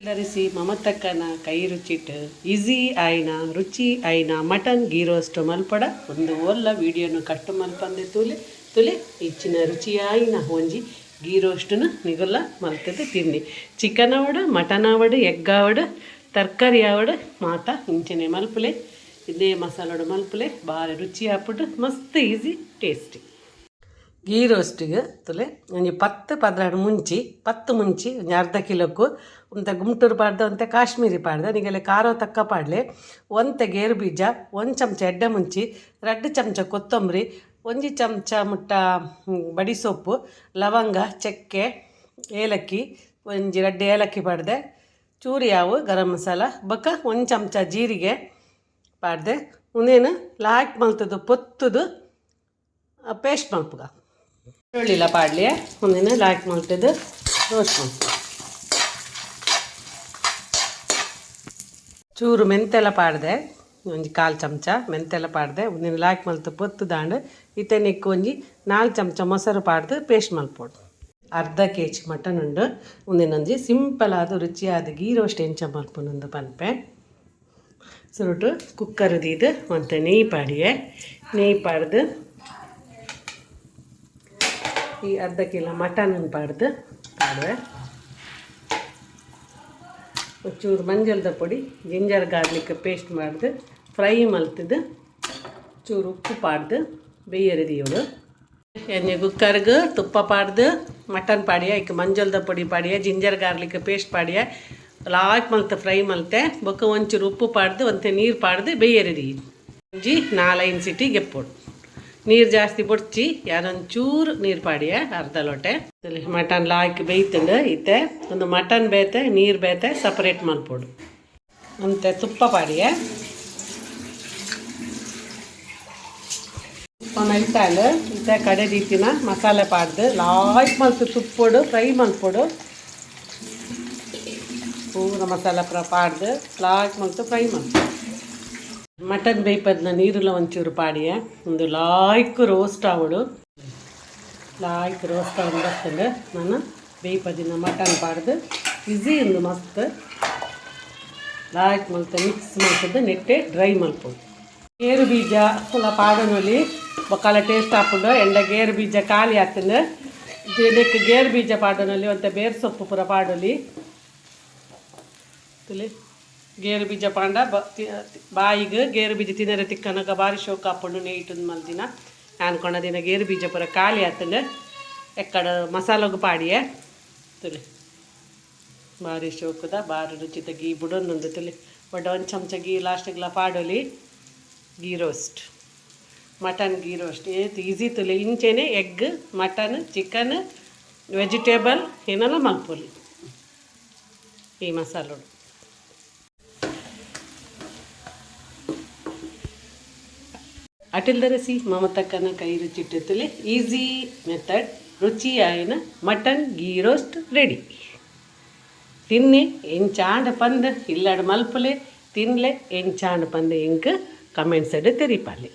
ಎಲ್ಲರಿಸಿ ಮಮತಕ್ಕನ ಕೈ ರುಚಿಟ್ಟು ಈಸಿ ಆಯ್ನ ರುಚಿ ಆಯ್ನ mutton ghee roast ಮಲ್ಪಡ ಒಂದು ಒಲ್ಲ ವೀಡಿಯೋನು ಕಟ್ಟು ಮಲ್ಪಂದೆ ತುಲೆ ಇಚ್ಚಿನ ರುಚಿ ಆಯ್ನ ಒಂಜಿ ಗೀ ರೋಸ್ಟನ್ನು ನಿಗೊಲ್ಲ ಮಲ್ತದೆ ತಿನ್ನಿ ಚಿಕನ್ ಆವಡು ಮಟನ್ ಆವಡು ಎಗ್ ಆವಡು ತರಕಾರಿ ಆವಡು ಮಾತ ಇಂಚನೆ ಮಲ್ಪಲೆ ಇದೇ ಮಸಾಲೋಡು ಮಲ್ಪಲೆ ಭಾರಿ ರುಚಿ ಹಾಕ್ಬಿಟ್ಟು ಮಸ್ತ್ ಈಸಿ ಟೇಸ್ಟಿ ಗೀ ರೋಸ್ಟಿಗೆ ತುಲೆ ಒಂಜಿ 10-12 ಮುಂಚಿ ಒಂಜಿ ಅರ್ಧ ಕಿಲೋಕ್ಕೂ ಒಂತೆ ಗುಂಟೂರು ಪಾಡ್ದೆ ಒಂತೆ ಕಾಶ್ಮೀರಿ ಪಾಡ್ದೆ ನಿಗೆಲ್ಲ ಖಾರ ತಕ್ಕ ಪಾಡ್ಲೆ ಒಂತೆ ಗೇರು ಬೀಜ 1 ಚಮಚ ಎಡ್ಡೆ ಮುಂಚಿ 2 ಚಮಚ ಕೊತ್ತಂಬರಿ 1 ಚಮಚ ಮುಟ್ಟ ಬಡಿ ಸೊಪ್ಪು ಲವಂಗ ಚಕ್ಕೆ ಏಲಕ್ಕಿ ಒಂಜಿ 2 ಏಲಕ್ಕಿ ಪಾಡ್ದೆ ಚೂರಿ ಯಾವು ಗರಂ ಮಸಾಲ ಬೊಕ್ಕ 1 ಚಮಚ ಜೀರಿಗೆ ಪಾಡ್ದೆ ಉಂದೇನು ಲಾಯ್ಕ್ ಮಲ್ತದು ಪೊತ್ತುದು ಪೇಸ್ಟ್ ಮಲ್ಪುಗ ಬೆಳ್ಳುಳ್ಳಿಲ ಪಾಡ್ಲಿ ಒಂದಿನ ಲಾಯ್ಕ್ ಮಲ್ತದು ರೋಸ್ಟ್ ಮಲ್ಪು ಚೂರು ಮೆಂತೆಲ್ಲ ಪಾಡ್ದೆ ಒಂಜಿ 1/4 ಚಮಚ ಮೆಂತೆಲ್ಲ ಪಾಡ್ದೆ ಒಂದಿನ ಲಾಯ್ಕ್ ಮಲ್ತು ಪೊತ್ತು ದಾಂಡು ಇತ್ತೆನಿಕ್ಕು ಒಂಜಿ 4 ಚಮಚ ಮೊಸರು ಪಾಡ್ದು ಪೇಸ್ಟ್ ಮಲ್ಪೋಡು ಅರ್ಧ kg ಮಟನ್ ಉಂಡು ಒಂದಿನೊಂಜಿ ಸಿಂಪಲ್ ಆದ ರುಚಿಯಾದ ಗೀ ರೋಸ್ಟ್ ಎಂಚ ಮಲ್ಪುನೊಂದು ಪನ್ಪೆ ಸುರುಟು ಕುಕ್ಕರ್ ದೀದು ಮತ್ತು ನೆಯ್ಯಿ ಪಾಡ್ದು ಈ ಅರ್ಧ ಕಿಲೋ ಮಟನ್ ಪಾಡ್ದು ಪಾಡುವೆ ಚೂರು ಮಂಜಲ್ದ ಪೊಡಿ ಜಿಂಜರ್ ಗಾರ್ಲಿಕ್ ಪೇಸ್ಟ್ ಮಾಡ್ದು ಫ್ರೈ ಮಲ್ತದು ಚೂರು ಉಪ್ಪು ಪಾಡ್ದು ಬೇಯರಿದಿಯೋಡು ಎಣ್ಣೆ ಕುಕ್ಕರ್ಗೆ ತುಪ್ಪ ಪಾಡ್ದು ಮಟನ್ ಪಾಡಿಯ ಇಕ್ಕ ಮಂಜಲ್ದ ಪೊಡಿ ಪಾಡಿಯ ಜಿಂಜರ್ ಗಾರ್ಲಿಕ್ ಪೇಸ್ಟ್ ಪಾಡಿಯ ಲಾಯ್ಕ್ ಮಲ್ತ ಫ್ರೈ ಮಲ್ತೆ ಬೊಕ್ಕ ಒಂಚೂರು ಉಪ್ಪು ಪಾಡ್ದು ಒಂತೆ ನೀರು ಪಾಡ್ದು ಬೇಯರಿದಿ ಒಂಜಿ 4-5 ಸಿಟಿ ಗೆಪ್ಪೋಡು ನೀರು ಜಾಸ್ತಿ ಬೊಡ್ಚಿ ಯಾರೊಂಚೂರು ನೀರು ಪಾಡಿಯ ಅರ್ಧ ಲೋಟೆ ಮಟನ್ ಲಾಯ್ಕ್ ಬೇಯ್ತಂಡು ಇತ್ತೆ ಒಂದು ಮಟನ್ ಬೇತೆ ನೀರು ಬೇತೆ ಸಪ್ರೇಟ್ ಮಲ್ಪೋಡು ಅಂತೆ ತುಪ್ಪ ಪಾಡಿಯ ತುಪ್ಪ ಮೆಲ್ತಾಳು ಇತ್ತೆ ಕಡೆ ರೀತಿನ ಮಸಾಲೆ ಪಾಡ್ದು ಲಾಯ್ಕ್ ಮಲ್ತು ತುಪ್ಪೋಡು ಫ್ರೈ ಮಲ್ಪೋಡು ಪೂರ ಮಸಾಲೆ ಪಾಡ್ದು ಲಾಯ್ಕ್ ಮಲ್ತು ಫ್ರೈ ಮಲ್ಪೋಡು ಮಟನ್ ಬೇಯ್ಪದ್ನ ನೀರುಲ ಒಂಚೂರು ಪಾಡಿಯ ಒಂದು ಲಾಯ್ಕ್ ರೋಸ್ಟ್ ಆವಡು ಲಾಯ್ಕ್ ರೋಸ್ಟ್ ಆವಡು ನಾನು ಬೇಯ್ಪದಿನ ಮಟನ್ ಪಾಡ್ದು ಈಸಿ ಒಂದು ಮಸ್ತ್ ಲಾಯ್ಕ್ ಮಲ್ತ ಮಿಕ್ಸ್ ಮಾಡ್ತದ್ದು ನೆಟ್ಟೆ ಡ್ರೈ ಮಲ್ಪೋಡು ಗೇರು ಬೀಜ ಫುಲ್ಲ ಪಾಡನೊಲಿ ಬೊಕ್ಕಲ ಟೇಸ್ಟ್ ಹಾಕೊಂಡು ಎಂಡ ಗೇರು ಬೀಜ ಖಾಲಿ ಆಗ್ತದೆ ಇದಕ್ಕೆ ಗೇರು ಬೀಜ ಪಾಡನೊಲಿ ಮತ್ತು ಬೇರು ಸೊಪ್ಪು ಪೂರ ಪಾಡೊಲಿ ತುಲಿ ಗೇರು ಬೀಜ ಪಾಂಡ ಬಾಯಿಗೆ ಗೇರು ಬೀಜ ತಿನ್ನರೆ ತಿಕ್ಕನಗ ಭಾರಿ ಶೋಕ ಹಾಕೊಂಡು ನೇಯ್ಟು ಮಲ್ದಿನ ಅನ್ಕೊಂಡ ದಿನ ಗೇರು ಬೀಜ ಪೂರ ಖಾಲಿ ಆತಂದು ಎಕ್ಕಡ ಮಸಾಲಗು ಪಾಡಿಯೆ ತುಲಿ ಭಾರಿ ಶೋಕದ ಭಾರಿ ರುಚಿತ ಗೀ ಬುಡೊಂದು ತುಲಿ ಬಟ್ 1 ಚಮಚ ಗೀ ಲಾಸ್ಟಿಗೆಲ್ಲ ಪಾಡೋಲಿ ghee roast mutton ghee roast ಏತ್ ಈಸಿ ತುಲಿ ಇಂಚೆನೆ ಎಗ್ ಮಟನ್ ಚಿಕನ್ ವೆಜಿಟೇಬಲ್ ಏನೆಲ್ಲ ಮಲ್ಪೊಲಿ ಈ ಮಸಾಲೋಡು ಅಟಿಲ್ದರಸಿ ಮಮತಕ್ಕನ ಕೈ ರುಚಿಟ್ಟುತ್ತಲೇ ಈಸಿ ಮೆಥಡ್ ರುಚಿ ಆಯ್ನ ಮಟನ್ ಗೀ ರೋಸ್ಟ್ ರೆಡಿ ತಿನ್ನೆ ಎಂಚಾಂಡ ಪಂದ ಇಲ್ಲಡ ಮಲ್ಪಲೆ ತಿನ್ಲೆ ಎಂಚಾಂಡ ಪಂದ ಎಂಕ್ ಕಮೆಂಟ್ಸ್ ತೆರಿಪಾಲೆ